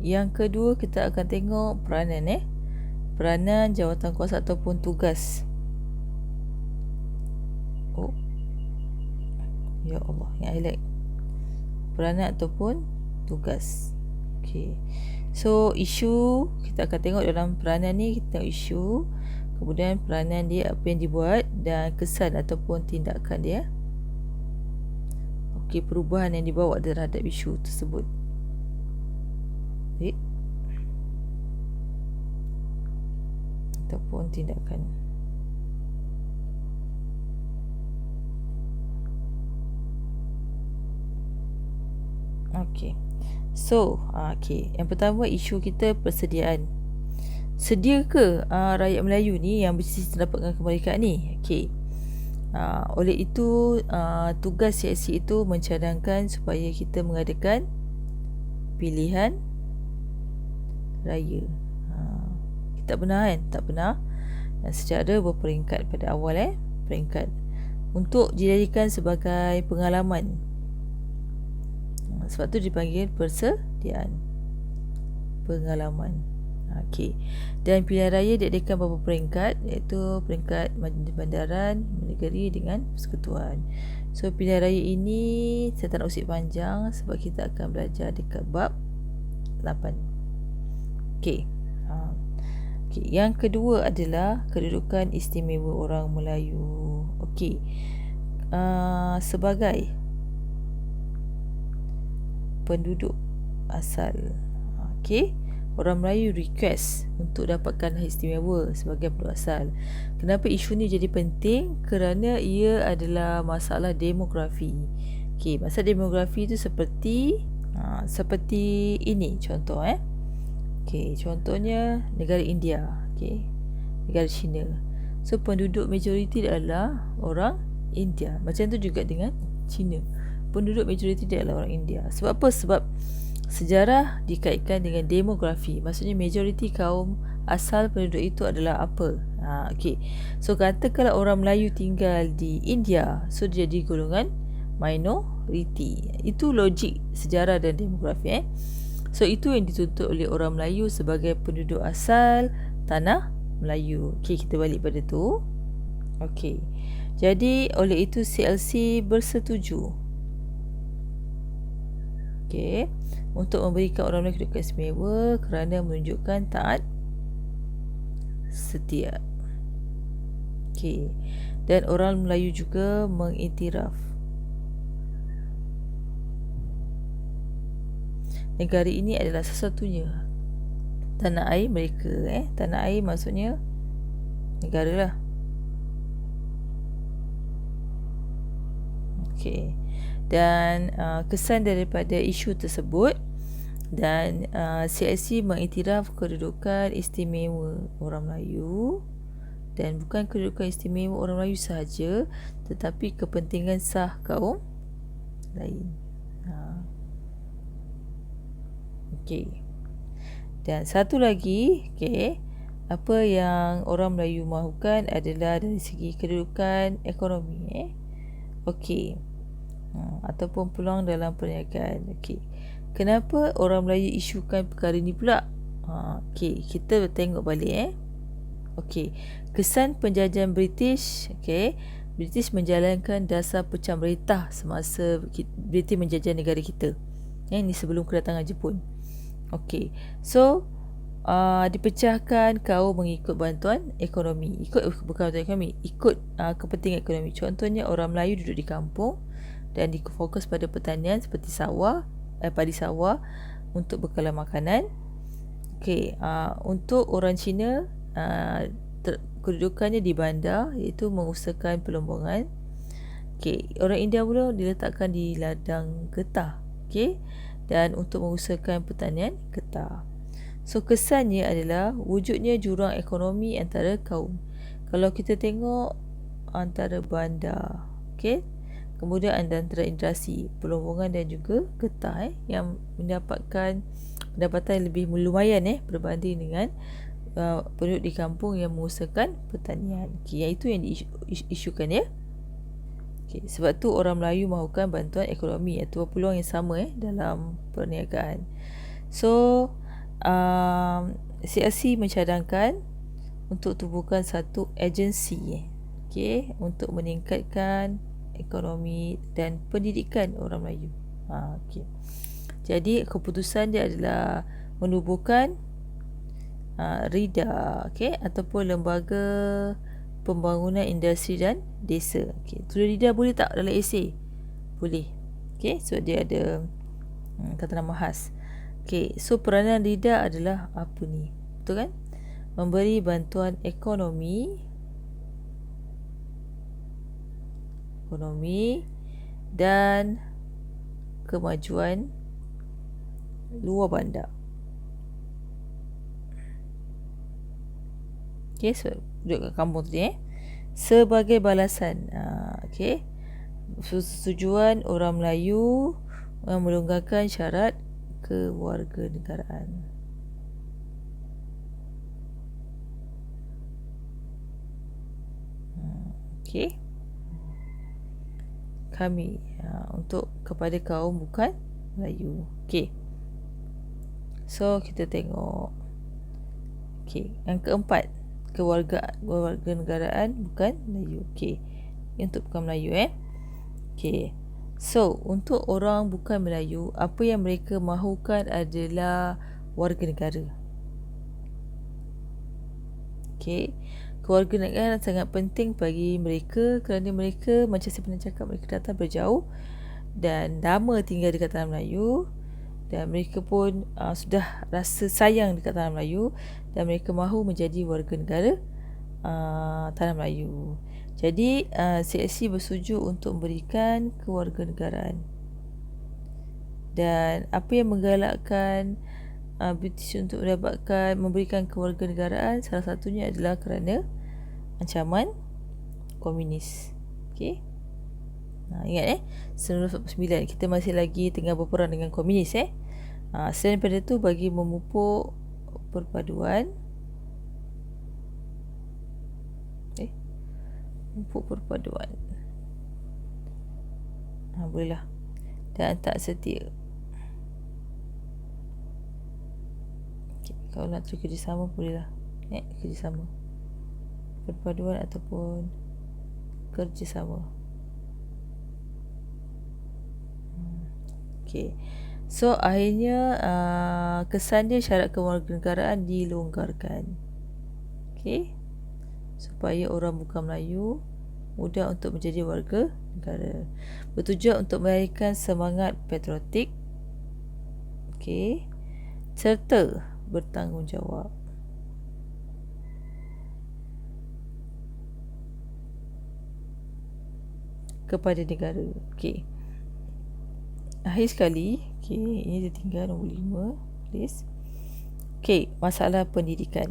Yang kedua, kita akan tengok peranan peranan jawatan kuasa ataupun tugas. Oh, ya Allah, yang highlight peranan ataupun tugas. Okey. So, isu kita akan tengok dalam peranan ni, kita tengok isu, kemudian peranan dia, apa yang dibuat, dan kesan ataupun tindakan dia. Okey, perubahan yang dibawa terhadap isu tersebut. Baik. Ataupun tindakan. Okey. So, yang pertama, isu kita persediaan. Sedia ke rakyat Melayu ni yang bersih mendapatkan kemerdekaan ni? Okey. Oleh itu, tugas CSC itu mencadangkan supaya kita mengadakan pilihan raya. Kita tak pernah kan? Tak pernah. Dan secara berperingkat pada awal peringkat untuk dijadikan sebagai pengalaman. Sebab tu dipanggil persediaan pengalaman. Okey. Dan pilihan raya diadakan beberapa peringkat, iaitu peringkat bandaran, negeri dengan persekutuan. So pilihan raya ini saya tak nak usik panjang sebab kita akan belajar dekat bab 8. Okey. Okey, yang kedua adalah kedudukan istimewa orang Melayu. Okey. Sebagai penduduk asal. Okey, orang Melayu request untuk dapatkan hak istimewa sebagai penduduk asal. Kenapa isu ni jadi penting? Kerana ia adalah masalah demografi. Okey, masalah demografi itu seperti ini contoh Okey, contohnya negara India, okey, negara China. So penduduk majoriti adalah orang India. Macam tu juga dengan China. Penduduk majoriti dia adalah orang India. Sebab apa? Sebab sejarah dikaitkan dengan demografi. Maksudnya majoriti kaum asal penduduk itu adalah apa? Okey. So katakanlah orang Melayu tinggal di India, so dia jadi golongan minoriti. Itu logik sejarah dan demografi. So itu yang dituntut oleh orang Melayu sebagai penduduk asal tanah Melayu. Okey, kita balik pada tu. Okey. Jadi oleh itu CLC bersetuju untuk memberikan orang Melayu kedudukan istimewa kerana menunjukkan taat setia. Okey. Dan orang Melayu juga mengiktiraf negara ini adalah satu-satunya tanah air mereka. Tanah air maksudnya negara lah. Okey. Dan kesan daripada isu tersebut, dan CIC mengiktiraf kedudukan istimewa orang Melayu, dan bukan kedudukan istimewa orang Melayu sahaja, tetapi kepentingan sah kaum lain. Okey. Dan satu lagi, apa yang orang Melayu mahukan adalah dari segi kedudukan ekonomi. Okey. Ataupun peluang dalam perniagaan. Okey. Kenapa orang Melayu isukan perkara ni pula? Okey, kita tengok balik. Okey. Kesan penjajahan British. Okey. British menjalankan dasar pecah beretah semasa British menjajah negara kita. Ini sebelum kedatangan Jepun. Okey. So dipecahkan kaum mengikut bantuan ekonomi. Bukan bantuan ekonomi, ikut kepentingan ekonomi. Contohnya orang Melayu duduk di kampung dan difokus pada pertanian seperti padi sawah untuk bekalan makanan. Okey, untuk orang Cina kedudukannya di bandar, iaitu mengusahakan pelombongan. Okey, orang India pula diletakkan di ladang getah. Okey, dan untuk mengusahakan pertanian getah. So kesannya adalah wujudnya jurang ekonomi antara kaum. Kalau kita tengok antara bandar, okey, kemudian antara industri pelombongan dan juga getah yang mendapatkan pendapatan lebih lumayan berbanding dengan penduduk di kampung yang mengusahakan pertanian. Okey, iaitu yang diisukan Okey, sebab tu orang Melayu mahukan bantuan ekonomi atau peluang yang sama dalam perniagaan. So CLC mencadangkan untuk tubuhkan satu agensi untuk meningkatkan ekonomi dan pendidikan orang Melayu. Jadi keputusan dia adalah menubuhkan RIDA ataupun Lembaga Pembangunan Industri dan Desa. Tulis RIDA boleh tak dalam esei? Boleh. So dia ada kata nama khas. So peranan RIDA adalah apa ni? Betul kan? Memberi bantuan ekonomi dan kemajuan luar bandar. So duduk kat kampung tadi sebagai balasan persetujuan orang Melayu yang melonggarkan syarat kewarganegaraan. Kami untuk kepada kaum bukan Melayu. So kita tengok yang keempat, kewarganegaraan bukan Melayu. Untuk bukan Melayu So untuk orang bukan Melayu, apa yang mereka mahukan adalah warga negara. Kewarganegaraan sangat penting bagi mereka kerana mereka, macam saya pernah cakap, mereka datang berjauh dan lama tinggal dekat tanah Melayu, dan mereka pun sudah rasa sayang dekat tanah Melayu dan mereka mahu menjadi warga negara tanah Melayu. Jadi CSC bersetuju untuk memberikan kewarganegaraan. Dan apa yang menggalakkan British untuk memberikan kewarganegaraan, salah satunya adalah kerana ancaman komunis. Ingat 1949 kita masih lagi tengah berperang dengan komunis. Selain daripada itu, bagi memupuk perpaduan bolehlah, dan tak setia. Kalau nak terus kerjasama bolehlah, kerjasama, perpaduan ataupun kerjasama. So akhirnya kesan dia, syarat kewarganegaraan dilonggarkan. Supaya orang bukan Melayu mudah untuk menjadi warga negara. Bertujuan untuk melahirkan semangat patriotik serta bertanggungjawab. Kepada negara. Akhir sekali, ini dia tinggal nombor 5, please. Masalah pendidikan.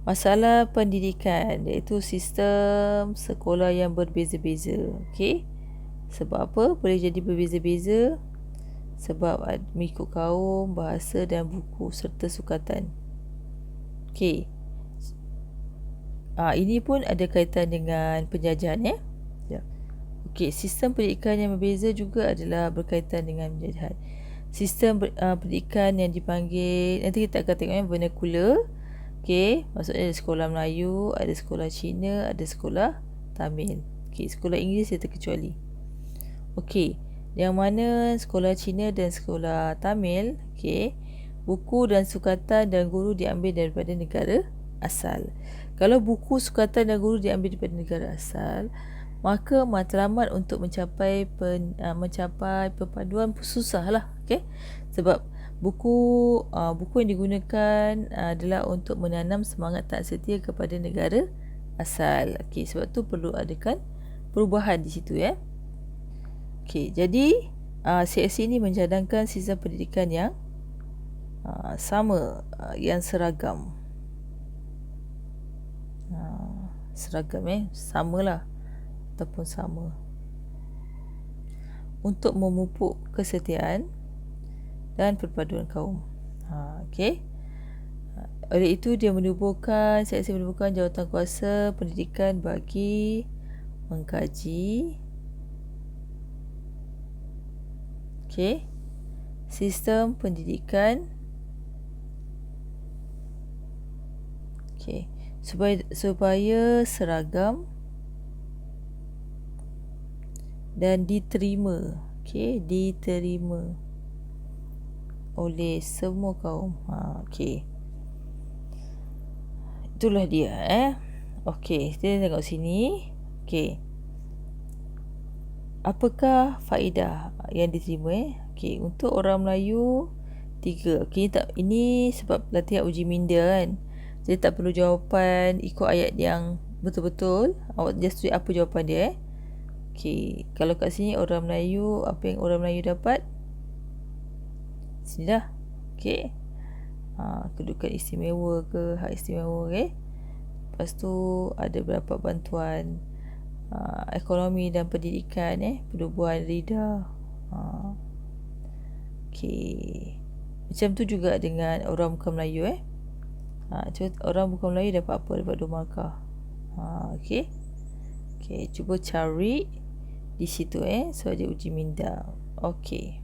Masalah pendidikan iaitu sistem sekolah yang berbeza-beza. Sebab apa boleh jadi berbeza-beza? Sebab mengikut kaum, bahasa dan buku serta sukatan. Ini pun ada kaitan dengan penjajahan. Sistem pendidikan yang berbeza juga adalah berkaitan dengan penjajahan. Sistem pendidikan yang dipanggil, nanti kita akan tengok vernacular. Maksudnya ada sekolah Melayu, ada sekolah Cina, ada sekolah Tamil. Sekolah Inggeris dia terkecuali. Yang mana sekolah Cina dan sekolah Tamil, buku dan sukatan dan guru diambil daripada negara asal. Kalau buku, sukatan dan guru diambil daripada negara asal, maka matlamat untuk mencapai perpaduan susahlah. Sebab buku yang digunakan adalah untuk menanam semangat tak setia kepada negara asal. Sebab tu perlu adakan perubahan di situ. Jadi CSC ini mencadangkan sistem pendidikan yang sama, yang seragam. Samalah ataupun sama, untuk memupuk kesetiaan dan perpaduan kaum. Oleh itu dia CSC menubuhkan jawatankuasa pendidikan bagi mengkaji sistem pendidikan Okey. Supaya seragam dan diterima. Okey, diterima oleh semua kaum. Okey. Itulah dia Okey, kita tengok sini. Okey. Apakah faedah yang diterima Okey, untuk orang Melayu 3. Okey, ini sebab latihan uji minda kan. Jadi tak perlu jawapan ikut ayat yang betul-betul. Awak just tulis apa jawapan dia Okey, kalau kat sini orang Melayu, apa yang orang Melayu dapat? Sini dah. Okey. Kedudukan istimewa ke, hak istimewa Lepas tu ada berapa bantuan ekonomi dan pendidikan perubahan lidah. Okey. Macam tu juga dengan orang bukan Melayu orang bukan Melayu dapat apa? Dapat 2 markah. Okey. Okey, cuba cari di situ so ada uji minda. Okey.